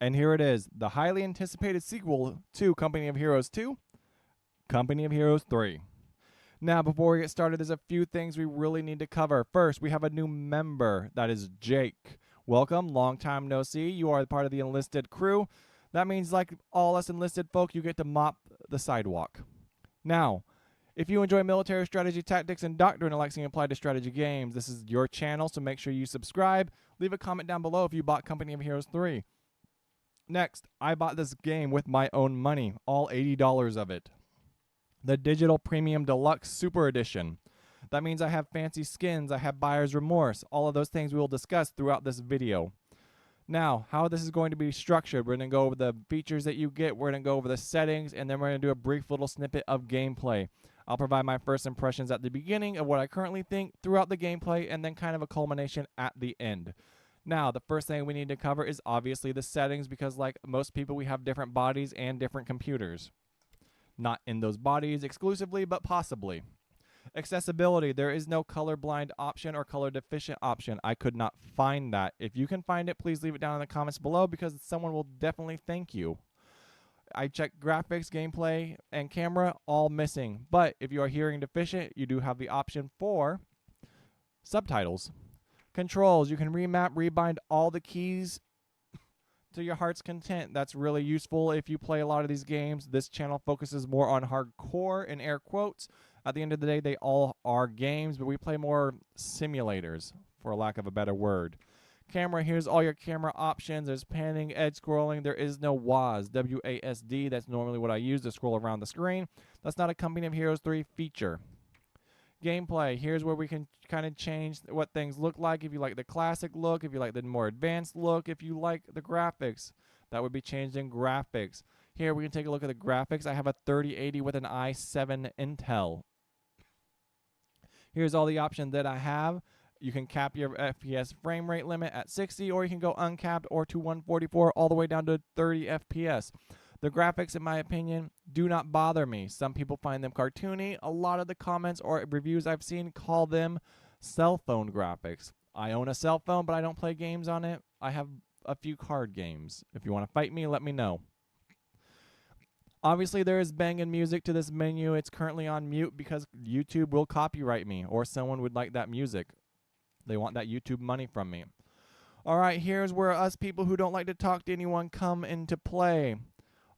And here it is, the highly anticipated sequel to Company of Heroes 2, Company of Heroes 3. Now, before we get started, there's a few things we really need to cover. First, we have a new member. That is Jake. Welcome, long time no see. You are part of the enlisted crew. That means, like all us enlisted folk, you get to mop the sidewalk. Now, if you enjoy military strategy, tactics, and doctrine and like seeing applied to strategy games, this is your channel, so make sure you subscribe. Leave a comment down below if you bought Company of Heroes 3. Next, I bought this game with my own money, all $80 of it. The Digital Premium Deluxe Super Edition. That means I have fancy skins, I have buyer's remorse, all of those things we will discuss throughout this video. Now, how this is going to be structured, we're going to go over the features that you get, we're going to go over the settings, and then we're going to do a brief little snippet of gameplay. I'll provide my first impressions at the beginning of what I currently think throughout the gameplay, and then kind of a culmination at the end. Now, the first thing we need to cover is obviously the settings, because like most people, we have different bodies and different computers. Not in those bodies exclusively, but possibly. Accessibility, there is no colorblind option or color deficient option. I could not find that. If you can find it, please leave it down in the comments below, because someone will definitely thank you. I checked graphics, gameplay, and camera, all missing. But if you are hearing deficient, you do have the option for subtitles. Controls, you can remap, rebind all the keys to your heart's content. That's really useful if you play a lot of these games. This channel focuses more on hardcore, in air quotes. At the end of the day, they all are games, but we play more simulators, for lack of a better word. Camera, here's all your camera options. There's panning, edge scrolling. There is no WASD, W-A-S-D. That's normally what I use to scroll around the screen. That's not a Company of Heroes 3 feature. Gameplay, here's where we can kind of change what things look like. If you like the classic look, if you like the more advanced look, if you like the graphics, that would be changed in graphics. Here we can take a look at the graphics. I have a 3080 with an i7 Intel. Here's all the options that I have. You can cap your FPS frame rate limit at 60, or you can go uncapped or to 144 all the way down to 30 FPS. The graphics, in my opinion, do not bother me. Some people find them cartoony. A lot of the comments or reviews I've seen call them cell phone graphics. I own a cell phone, but I don't play games on it. I have a few card games. If you want to fight me, let me know. Obviously, there is banging music to this menu. It's currently on mute because YouTube will copyright me, or someone would like that music. They want that YouTube money from me. All right, here's where us people who don't like to talk to anyone come into play.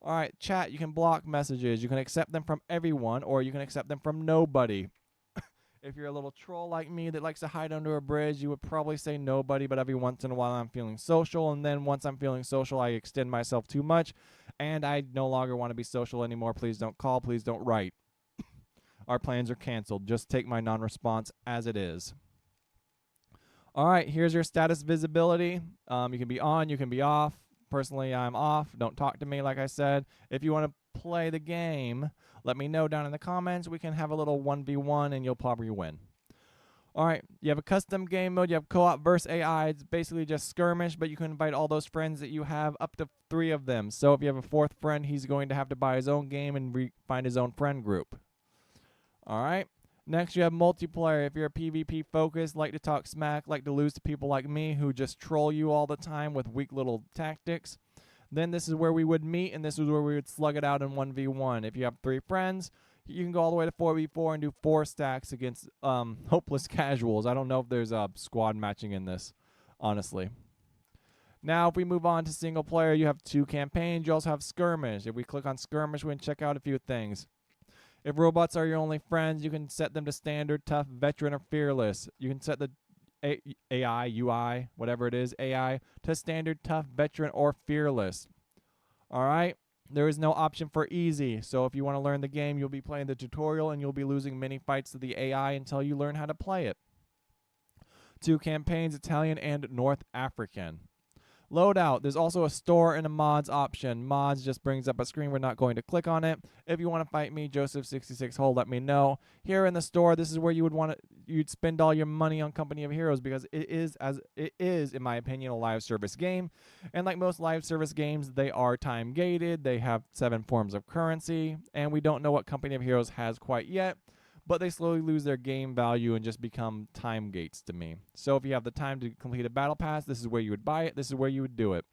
All right, chat, you can block messages. You can accept them from everyone, or you can accept them from nobody. If you're a little troll like me that likes to hide under a bridge, you would probably say nobody, but every once in a while I'm feeling social, and then once I'm feeling social, I extend myself too much, and I no longer want to be social anymore. Please don't call. Please don't write. Our plans are canceled. Just take my non-response as it is. All right, here's your status visibility. You can be on, you can be off. Personally, I'm off. Don't talk to me, like I said. If you want to play the game, let me know down in the comments. We can have a little 1v1, and you'll probably win. All right, you have a custom game mode. You have co-op versus AI. It's basically just skirmish, but you can invite all those friends that you have, up to 3 of them. So if you have a 4th friend, he's going to have to buy his own game and find his own friend group. All right. Next, you have multiplayer. If you're a PvP focused, like to talk smack, like to lose to people like me who just troll you all the time with weak little tactics, then this is where we would meet, and this is where we would slug it out in 1v1. If you have 3 friends, you can go all the way to 4v4 and do 4 stacks against hopeless casuals. I don't know if there's a squad matching in this, honestly. Now, if we move on to single player, you have 2 campaigns. You also have skirmish. If we click on skirmish, we can check out a few things. If robots are your only friends, you can set them to standard, tough, veteran, or fearless. You can set the AI, UI, whatever it is, AI, to standard, tough, veteran, or fearless. All right? There is no option for easy. So if you want to learn the game, you'll be playing the tutorial, and you'll be losing many fights to the AI until you learn how to play it. 2 campaigns, Italian and North African. Loadout, there's also a store and a mods option. Mods just brings up a screen. We're not going to click on it. If you want to fight me, Joseph66Hole, let me know. Here in the store, this is where you would want to, you'd spend all your money on Company of Heroes, because it is, in my opinion, a live service game. And like most live service games, they are time gated. They have 7 forms of currency, and we don't know what Company of Heroes has quite yet. But they slowly lose their game value and just become time gates to me. So if you have the time to complete a battle pass, this is where you would buy it. This is where you would do it.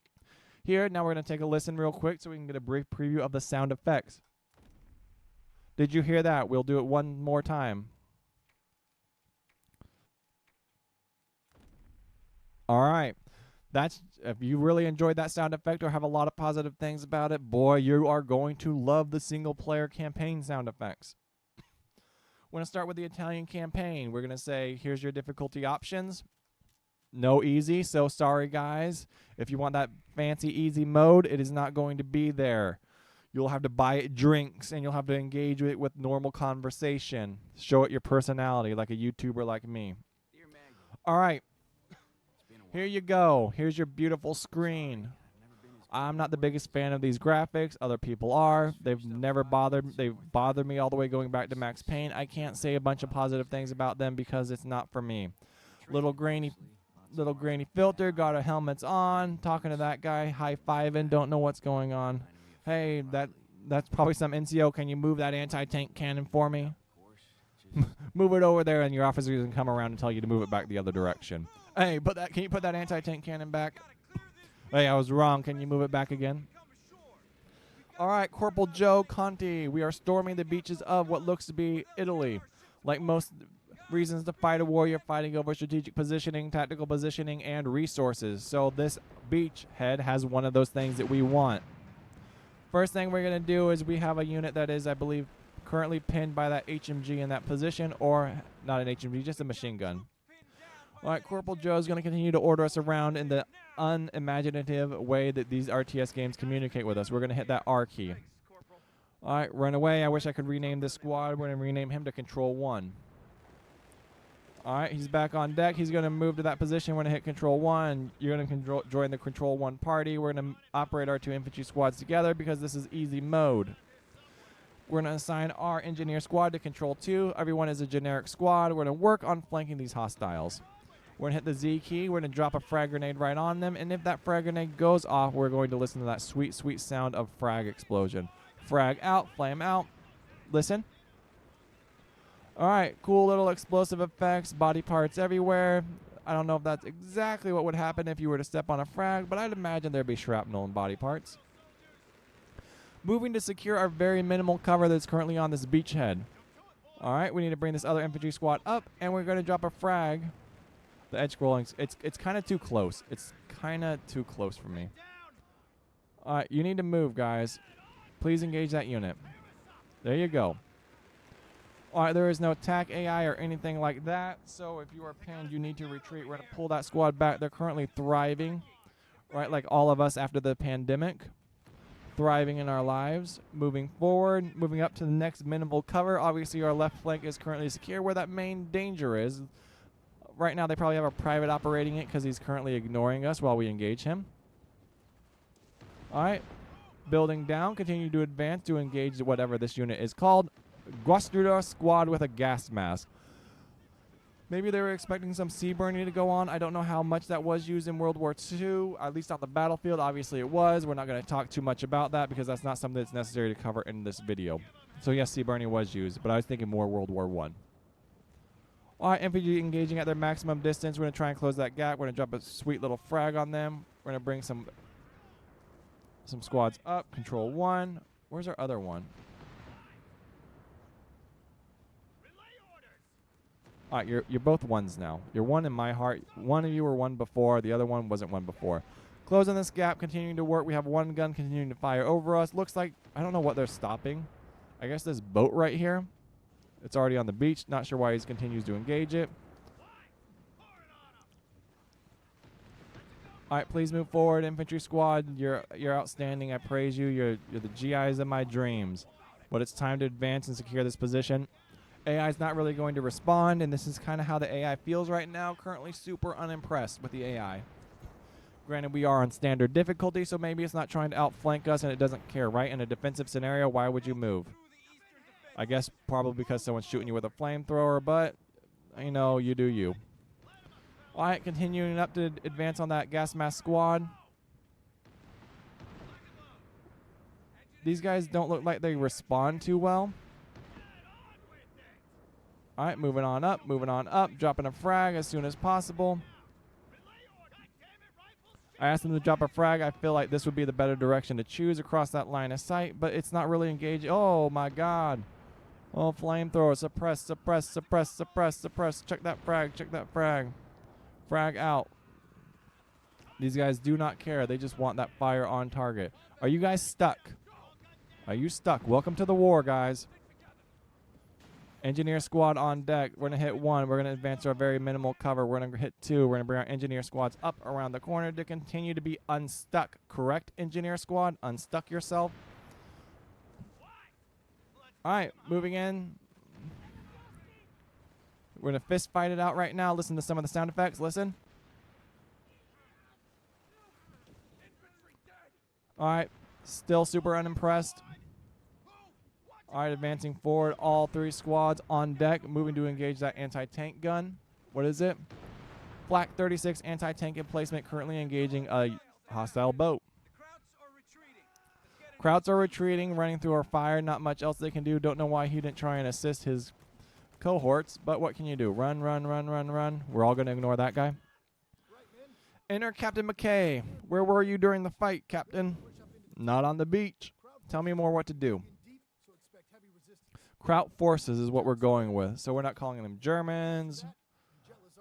Here, now we're going to take a listen real quick so we can get a brief preview of the sound effects. Did you hear that? We'll do it one more time. All right. That's, if you really enjoyed that sound effect or have a lot of positive things about it, boy, you are going to love the single player campaign sound effects. We're going to start with the Italian campaign. We're going to say, here's your difficulty options. No easy, so sorry guys. If you want that fancy easy mode, it is not going to be there. You'll have to buy it drinks, and you'll have to engage with it with normal conversation. Show it your personality like a YouTuber like me. All right. Here you go. Here's your beautiful screen. I'm not the biggest fan of these graphics. Other people are. They've bothered me all the way going back to Max Payne. I can't say a bunch of positive things about them because it's not for me. Little grainy filter, got our helmets on, talking to that guy, high-fiving, don't know what's going on. Hey, that's probably some NCO. Can you move that anti-tank cannon for me? Move it over there, and your officer can come around and tell you to move it back the other direction. Hey, can you put that anti-tank cannon back? Hey, I was wrong. Can you move it back again? All right, Corporal Joe Conti. We are storming the beaches of what looks to be Italy. Like most reasons to fight a war, you're fighting over strategic positioning, tactical positioning, and resources. So this beachhead has one of those things that we want. First thing we're going to do is we have a unit that is, I believe, currently pinned by that HMG in that position, or not an HMG, just a machine gun. All right, Corporal Joe is going to continue to order us around in the unimaginative way that these RTS games communicate with us. We're going to hit that R key. All right, run away. I wish I could rename this squad. We're going to rename him to Control 1. All right, he's back on deck. He's going to move to that position. We're going to hit Control 1. You're going to join the Control 1 party. We're going to operate our 2 infantry squads together because this is easy mode. We're going to assign our engineer squad to Control 2. Everyone is a generic squad. We're going to work on flanking these hostiles. We're going to hit the Z key. We're going to drop a frag grenade right on them. And if that frag grenade goes off, we're going to listen to that sweet, sweet sound of frag explosion. Frag out, flame out. Listen. All right, cool little explosive effects, body parts everywhere. I don't know if that's exactly what would happen if you were to step on a frag, but I'd imagine there'd be shrapnel and body parts. Moving to secure our very minimal cover that's currently on this beachhead. All right, we need to bring this other infantry squad up, and we're going to drop a frag. The edge scrolling, it's kind of too close. It's kind of too close for me. All right, you need to move, guys. Please engage that unit. There you go. All right, there is no attack AI or anything like that, so if you are pinned, you need to retreat. We're going to pull that squad back. They're currently thriving, right, like all of us after the pandemic. Thriving in our lives. Moving forward, moving up to the next minimal cover. Obviously, our left flank is currently secure where that main danger is. Right now, they probably have a private operating it because he's currently ignoring us while we engage him. All right, building down, continue to advance to engage whatever this unit is called. Guastruda squad with a gas mask. Maybe they were expecting some sea burning to go on. I don't know how much that was used in World War II, at least on the battlefield. Obviously it was. We're not going to talk too much about that because that's not something that's necessary to cover in this video. So yes, sea burning was used, but I was thinking more World War I. All right, infantry engaging at their maximum distance. We're going to try and close that gap. We're going to drop a sweet little frag on them. We're going to bring some squads up. Control 1. Where's our other one? All right, you're both ones now. You're one in my heart. One of you were one before. The other one wasn't one before. Closing this gap, continuing to work. We have one gun continuing to fire over us. Looks like, I don't know what they're stopping. I guess this boat right here. It's already on the beach. Not sure why he continues to engage it. All right, please move forward, infantry squad. You're outstanding. I praise you. You're the GIs of my dreams. But it's time to advance and secure this position. AI is not really going to respond, and this is kind of how the AI feels right now. Currently super unimpressed with the AI. Granted, we are on standard difficulty, so maybe it's not trying to outflank us and it doesn't care, right? In a defensive scenario, why would you move? I guess probably because someone's shooting you with a flamethrower, but, you know, you do you. All right, continuing up to advance on that gas mask squad. These guys don't look like they respond too well. All right, moving on up, dropping a frag as soon as possible. I asked them to drop a frag. I feel like this would be the better direction to choose across that line of sight, but it's not really engaging. Oh my god. Oh, flamethrower. Suppress, suppress, suppress, suppress, suppress. Check that frag, check that frag. Frag out. These guys do not care. They just want that fire on target. Are you guys stuck? Are you stuck? Welcome to the war, guys. Engineer squad on deck. We're going to hit 1. We're going to advance our very minimal cover. We're going to hit 2. We're going to bring our engineer squads up around the corner to continue to be unstuck. Correct, engineer squad? Unstuck yourself. All right, moving in. We're going to fist fight it out right now. Listen to some of the sound effects. Listen. All right, still super unimpressed. All right, advancing forward. All 3 squads on deck, moving to engage that anti-tank gun. What is it? Flak 36 anti-tank emplacement currently engaging a hostile boat. Krauts are retreating, running through our fire. Not much else they can do. Don't know why he didn't try and assist his cohorts, but what can you do? Run, run, run, run, run. We're all going to ignore that guy. Enter Captain McKay. Where were you during the fight, Captain? Not on the beach. Tell me more what to do. Kraut forces is what we're going with. So we're not calling them Germans.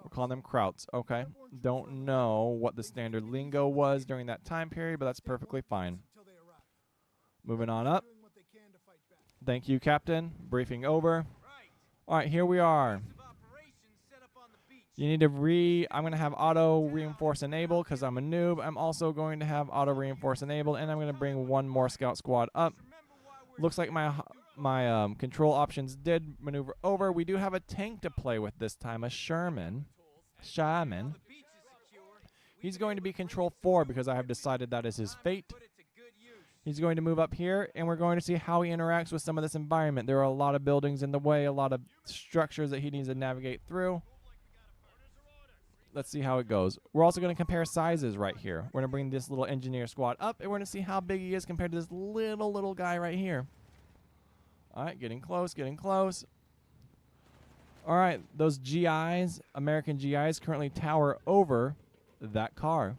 We're calling them Krauts. Okay. Don't know what the standard lingo was during that time period, but that's perfectly fine. Moving on up. Thank you, Captain. Briefing over. All right, here we are. You need to I'm going to have auto reinforce enabled because I'm a noob. I'm also going to have auto reinforce enabled, and I'm going to bring 1 more scout squad up. Looks like my control options did maneuver over. We do have a tank to play with this time, a Sherman. He's going to be control 4 because I have decided that is his fate. He's going to move up here, and we're going to see how he interacts with some of this environment. There are a lot of buildings in the way, a lot of structures that he needs to navigate through. Let's see how it goes. We're also going to compare sizes right here. We're going to bring this little engineer squad up, and we're going to see how big he is compared to this little guy right here. All right, getting close, getting close. All right, those GIs, American GIs, currently tower over that car.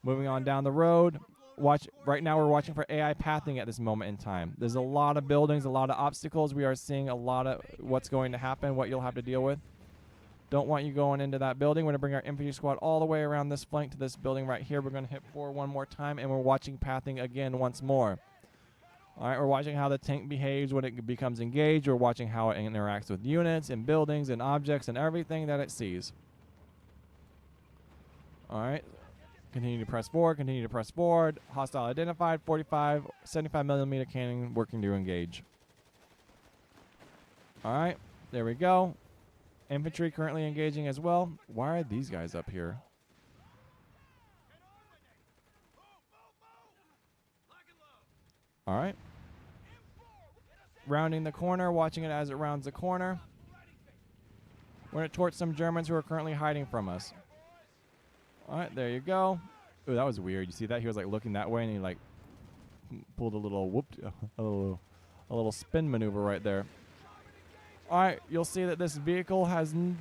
Moving on down the road. Right now we're watching for AI pathing at this moment in time. There's a lot of buildings, a lot of obstacles. We are seeing a lot of what's going to happen, what you'll have to deal with. Don't want you going into that building. We're going to bring our infantry squad all the way around this flank to this building right here. We're going to hit 4 one more time, and we're watching pathing again once more. All right, we're watching how the tank behaves when it becomes engaged. We're watching how it interacts with units and buildings and objects and everything that it sees. All right, continue to press forward, continue to press forward. Hostile identified, 45, 75mm cannon working to engage. All right, there we go. Infantry currently engaging as well. Why are these guys up here? All right. Rounding the corner, watching it as it rounds the corner. We're going to torch some Germans who are currently hiding from us. All right, there you go. Ooh, that was weird. You see that? He was like looking that way, and he like pulled a little a little spin maneuver right there. All right, you'll see that this vehicle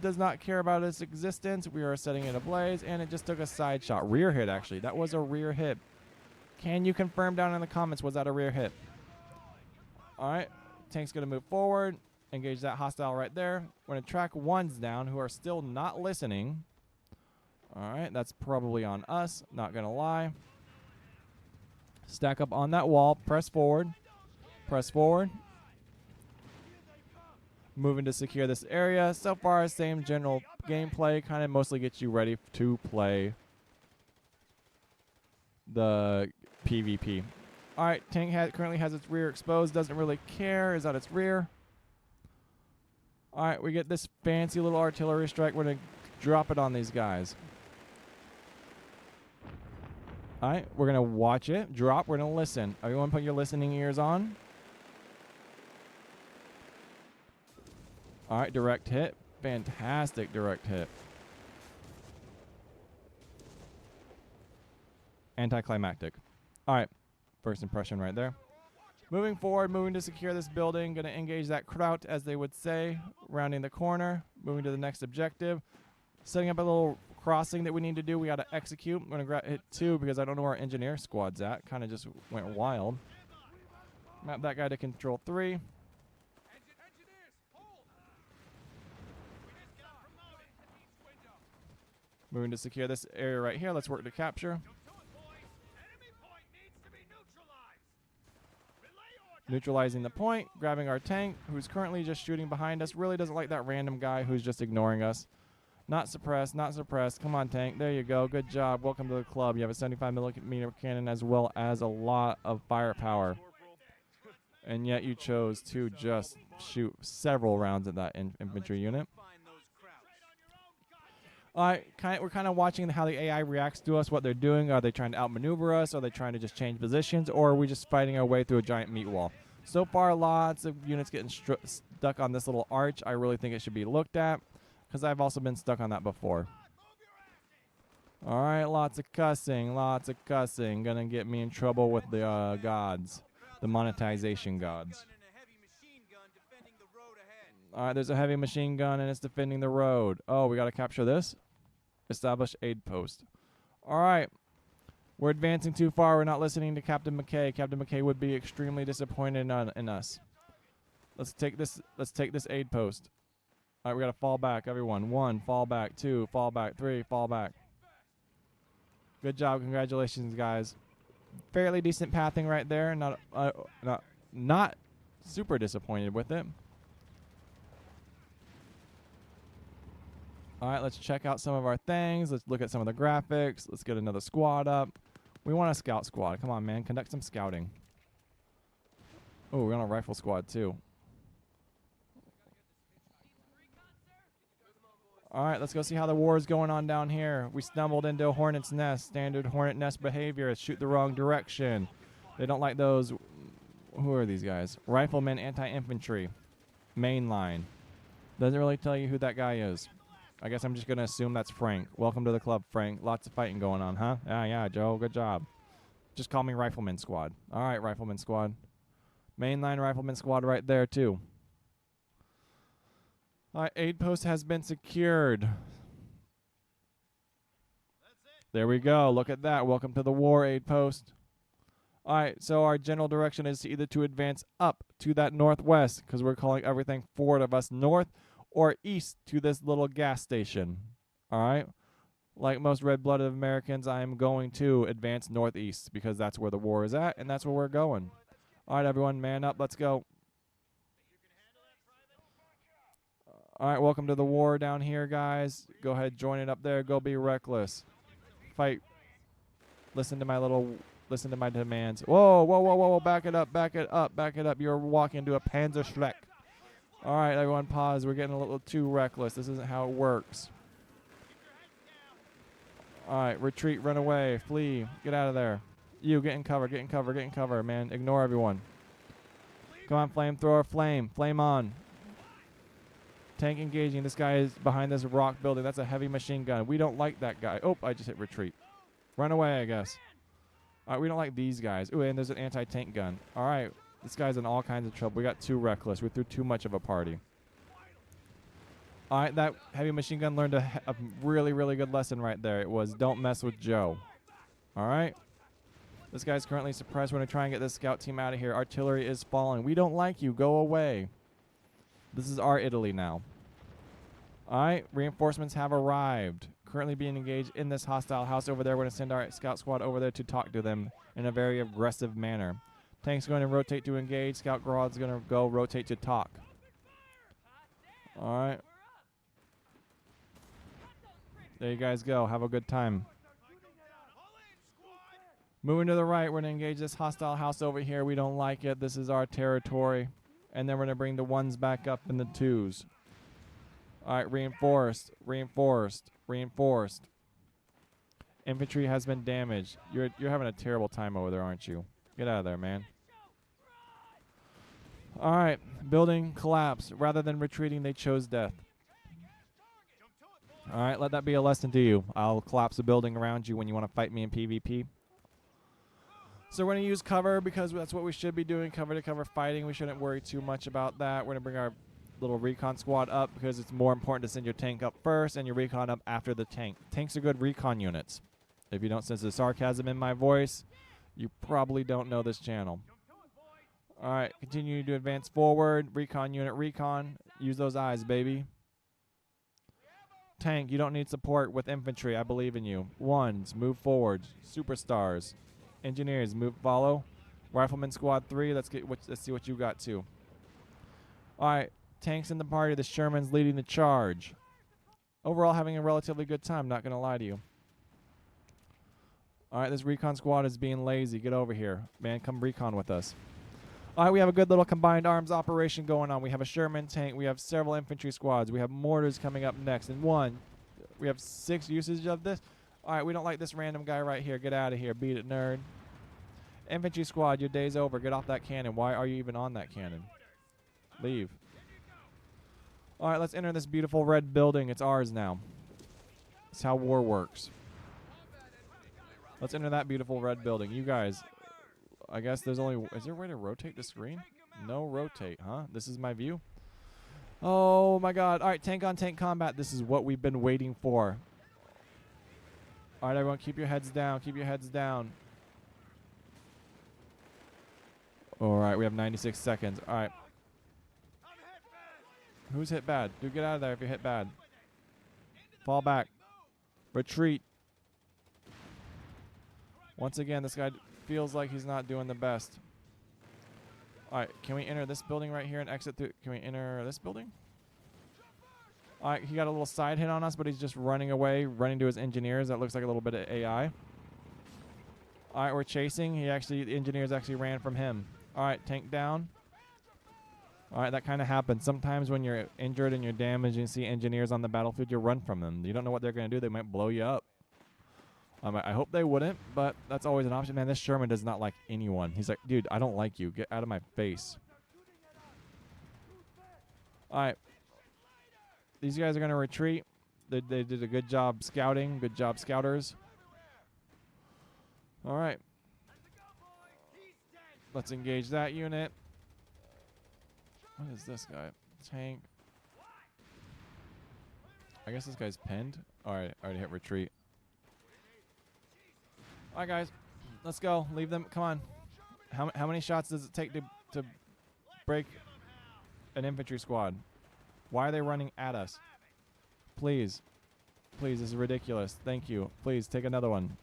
does not care about its existence. We are setting it ablaze, and it just took a side shot. Rear hit, actually. That was a rear hit. Can you confirm down in the comments, was that a rear hit? All right, tank's going to move forward. Engage that hostile right there. We're going to track ones down who are still not listening. All right, that's probably on us. Not going to lie. Stack up on that wall. Press forward. Press forward. Moving to secure this area. So far, same general gameplay. Kind of mostly gets you ready to play the PvP. All right, tank currently has its rear exposed. Doesn't really care. Is that its rear? All right, we get this fancy little artillery strike. We're going to drop it on these guys. All right, we're going to watch it. Drop. We're going to listen. Everyone put your listening ears on. All right, direct hit. Fantastic direct hit. Anticlimactic. All right, first impression right there. Moving forward, moving to secure this building. Going to engage that Kraut, as they would say. Rounding the corner. Moving to the next objective. Setting up a little crossing that we need to do. We got to execute. I'm going to hit 2 because I don't know where our engineer squad's at. Kind of just went wild. Map that guy to control 3. Moving to secure this area right here. Let's work to capture. Neutralizing the point, grabbing our tank, who's currently just shooting behind us. Really doesn't like that random guy who's just ignoring us. Not suppressed, not suppressed. Come on, tank. There you go. Good job. Welcome to the club. You have a 75mm cannon as well as a lot of firepower. And yet you chose to just shoot several rounds at that infantry unit. We're kind of watching how the AI reacts to us, what they're doing. Are they trying to outmaneuver us? Are they trying to just change positions? Or are we just fighting our way through a giant meat wall? So far, lots of units getting stuck on this little arch. I really think it should be looked at because I've also been stuck on that before. All right, lots of cussing, lots of cussing. Gonna get me in trouble with the gods, the monetization gods. All right, there's a heavy machine gun and it's defending the road. Oh, we got to capture this. Establish aid post. All right. We're advancing too far. We're not listening to Captain McKay. Captain McKay would be extremely disappointed in us. Let's take this aid post. All right, we got to fall back, everyone. 1, fall back. 2, fall back. 3, fall back. Good job. Congratulations, guys. Fairly decent pathing right there. Not super disappointed with it. All right, let's check out some of our things. Let's look at some of the graphics. Let's get another squad up. We want a scout squad. Come on, man. Conduct some scouting. Oh, we're on a rifle squad, too. All right, let's go see how the war is going on down here. We stumbled into a hornet's nest. Standard hornet nest behavior. Shoot the wrong direction. They don't like those. Who are these guys? Riflemen, anti-infantry. Mainline. Doesn't really tell you who that guy is. I guess I'm just going to assume that's Frank. Welcome to the club, Frank. Lots of fighting going on, huh? Yeah, Joe. Good job. Just call me Rifleman Squad. All right, Rifleman Squad. Mainline Rifleman Squad right there, too. All right, aid post has been secured. There we go. Look at that. Welcome to the war, aid post. All right, so our general direction is either to advance up to that northwest, because we're calling everything forward of us north, or east to this little gas station. All right? Like most red-blooded Americans, I am going to advance northeast because that's where the war is at, and that's where we're going. All right, everyone, man up. Let's go. All right, welcome to the war down here, guys. Go ahead, join it up there. Go be reckless. Fight. Listen to my demands. Whoa. Back it up. You're walking into a Panzerschreck. All right, everyone, pause. We're getting a little too reckless. This isn't how it works. All right, retreat, run away, flee, get out of there. You, get in cover, man. Ignore everyone. Come on, flamethrower, flame on. Tank engaging. This guy is behind this rock building. That's a heavy machine gun. We don't like that guy. Oh, I just hit retreat. Run away, I guess. All right, we don't like these guys. Ooh, and there's an anti-tank gun. All right. This guy's in all kinds of trouble. We got too reckless. We threw too much of a party. All right, that heavy machine gun learned a really, really good lesson right there. It was don't mess with Joe. All right? This guy's currently suppressed. We're going to try and get this scout team out of here. Artillery is falling. We don't like you. Go away. This is our Italy now. All right, reinforcements have arrived. Currently being engaged in this hostile house over there. We're going to send our scout squad over there to talk to them in a very aggressive manner. Tank's going to rotate to engage. Scout squad's going to go rotate to talk. All right. There you guys go. Have a good time. Moving to the right, we're going to engage this hostile house over here. We don't like it. This is our territory. And then we're going to bring the 1s back up in the 2s. All right, reinforced. Infantry has been damaged. You're having a terrible time over there, aren't you? Get out of there, man. All right, building collapse. Rather than retreating, they chose death. All right, let that be a lesson to you. I'll collapse a building around you when you want to fight me in PvP. So we're going to use cover because that's what we should be doing, cover to cover fighting. We shouldn't worry too much about that. We're going to bring our little recon squad up because it's more important to send your tank up first and your recon up after the tank. Tanks are good recon units. If you don't sense the sarcasm in my voice, you probably don't know this channel. All right, continue to advance forward. Recon unit, recon. Use those eyes, baby. Tank, you don't need support with infantry. I believe in you. Ones, move forward. Superstars. Engineers, move, follow. Rifleman squad 3. Let's see what you got too. All right, tanks in the party. The Shermans leading the charge. Overall, having a relatively good time. Not gonna lie to you. All right, this recon squad is being lazy. Get over here, man. Come recon with us. All right, we have a good little combined arms operation going on. We have a Sherman tank. We have several infantry squads. We have mortars coming up next. And we have 6 usage of this. All right, we don't like this random guy right here. Get out of here. Beat it, nerd. Infantry squad, your day's over. Get off that cannon. Why are you even on that cannon? Leave. All right, let's enter this beautiful red building. It's ours now. That's how war works. Let's enter that beautiful red building. You guys... I guess there's only... Is there a way to rotate the screen? No rotate, huh? This is my view? Oh, my God. All right, tank-on-tank combat. This is what we've been waiting for. All right, everyone, keep your heads down. Keep your heads down. All right, we have 96 seconds. All right. Who's hit bad? Dude, get out of there if you hit bad. Fall back. Retreat. Once again, this guy... feels like he's not doing the best. All right, can we enter this building right here and exit through? Can we enter this building? All right, he got a little side hit on us, but he's just running away, running to his engineers. That looks like a little bit of AI. All right, we're chasing. The engineers actually ran from him. All right, tank down. All right, that kind of happens. Sometimes when you're injured and you're damaged and you see engineers on the battlefield, you run from them. You don't know what they're going to do. They might blow you up. I hope they wouldn't, but that's always an option. Man, this Sherman does not like anyone. He's like, dude, I don't like you. Get out of my face. All right. These guys are going to retreat. They did a good job scouting. Good job, scouters. All right. Let's engage that unit. What is this guy? Tank. I guess this guy's pinned. All right, I already hit retreat. All right, guys, let's go. Leave them. Come on. How many shots does it take to break an infantry squad? Why are they running at us? Please. Please, this is ridiculous. Thank you. Please, take another one.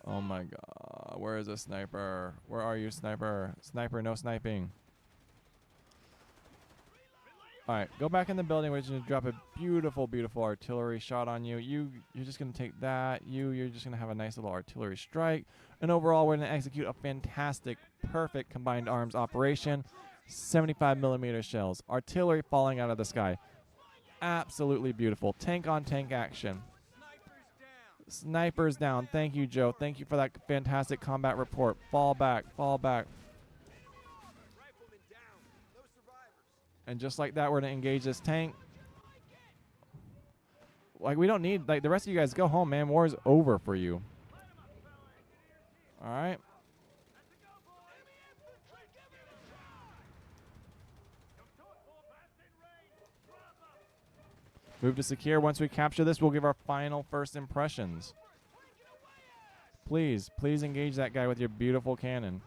Oh, my God. Where is a sniper? Where are you, sniper? Sniper, no sniping. All right, go back in the building. We're just going to drop a beautiful, beautiful artillery shot on you. You're just going to take that. You're just going to have a nice little artillery strike. And overall, we're going to execute a fantastic, perfect combined arms operation. 75 millimeter shells. Artillery falling out of the sky. Absolutely beautiful. Tank-on-tank action. Snipers down. Thank you, Joe. Thank you for that fantastic combat report. Fall back. Fall back. And just like that, we're going to engage this tank. Like, we don't need... Like, the rest of you guys go home, man. War is over for you. All right. Move to secure. Once we capture this, we'll give our final first impressions. Please, please engage that guy with your beautiful cannon.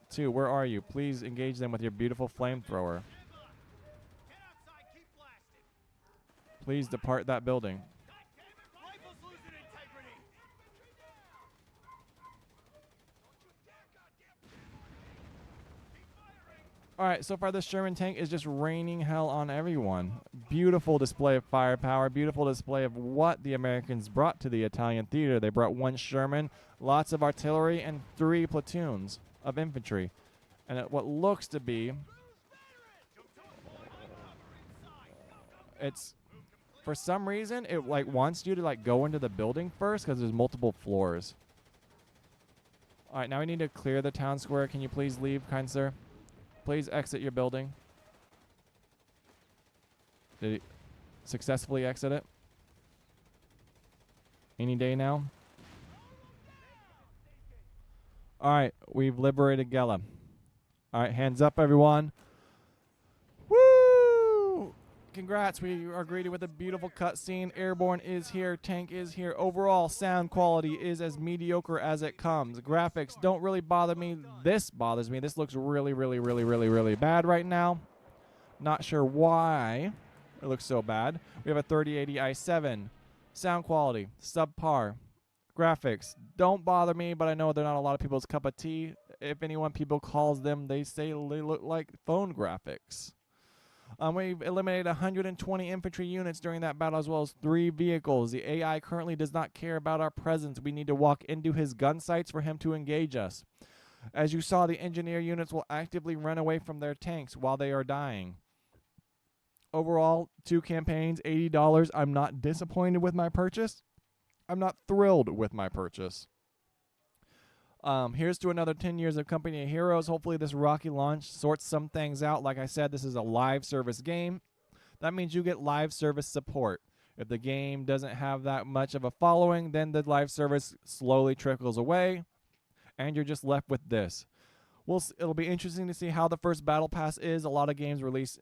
2, where are you? Please engage them with your beautiful flamethrower. Please depart that building. All right, so far this Sherman tank is just raining hell on everyone. Beautiful display of firepower, beautiful display of what the Americans brought to the Italian theater. They brought 1 Sherman, lots of artillery, and 3 platoons of infantry. And what looks to be, it's, for some reason, it like wants you to like go into the building first because there's multiple floors. All right, now we need to clear the town square. Can you please leave, kind sir? Please exit your building. Did he successfully exit it? Any day now? All right, we've liberated Gela. All right, hands up, everyone. Woo! Congrats, we are greeted with a beautiful cutscene. Airborne is here, tank is here. Overall, sound quality is as mediocre as it comes. Graphics don't really bother me. This bothers me. This looks really, really, really, really, really bad right now. Not sure why it looks so bad. We have a 3080 i7. Sound quality, subpar. Graphics don't bother me, but I know they're not a lot of people's cup of tea. If anyone people calls them, they say they look like phone graphics. We've eliminated 120 infantry units during that battle, as well as 3 vehicles. The AI currently does not care about our presence. We need to walk into his gun sights for him to engage us. As you saw, the engineer units will actively run away from their tanks while they are dying. Overall, 2 campaigns, $80. I'm not disappointed with my purchase. I'm not thrilled with my purchase. Here's to another 10 years of Company of Heroes. Hopefully this rocky launch sorts some things out. Like I said, this is a live service game. That means you get live service support. If the game doesn't have that much of a following, then the live service slowly trickles away, and you're just left with this. It'll be interesting to see how the first battle pass is. A lot of games release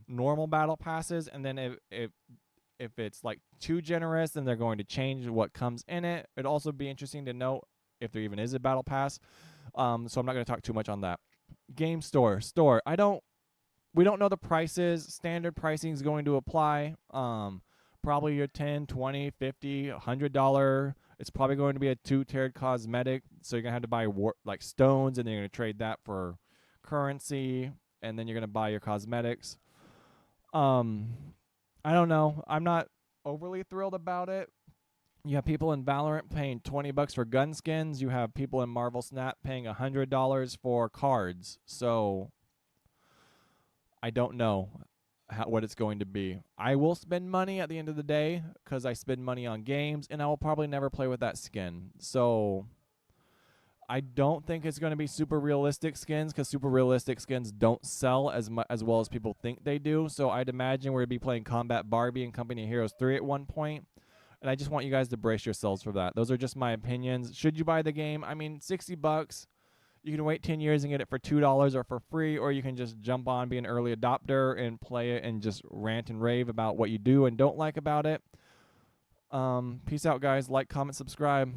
normal battle passes, and then if it's like too generous, then they're going to change what comes in it. It'd also be interesting to know if there even is a battle pass. So I'm not going to talk too much on that. Game store. We don't know the prices. Standard pricing is going to apply. Probably your $10, $20, $50, $100. It's probably going to be a 2-tiered cosmetic. So you're going to have to buy like stones, and then you're going to trade that for currency, and then you're going to buy your cosmetics. I don't know. I'm not overly thrilled about it. You have people in Valorant paying $20 for gun skins. You have people in Marvel Snap paying $100 for cards. So I don't know what it's going to be. I will spend money at the end of the day because I spend money on games, and I will probably never play with that skin. So I don't think it's going to be super realistic skins, because super realistic skins don't sell as well as people think they do. So I'd imagine we're going to be playing Combat Barbie and Company of Heroes 3 at one point. And I just want you guys to brace yourselves for that. Those are just my opinions. Should you buy the game? I mean, $60. You can wait 10 years and get it for $2 or for free, or you can just jump on, be an early adopter, and play it and just rant and rave about what you do and don't like about it. Peace out, guys. Like, comment, subscribe.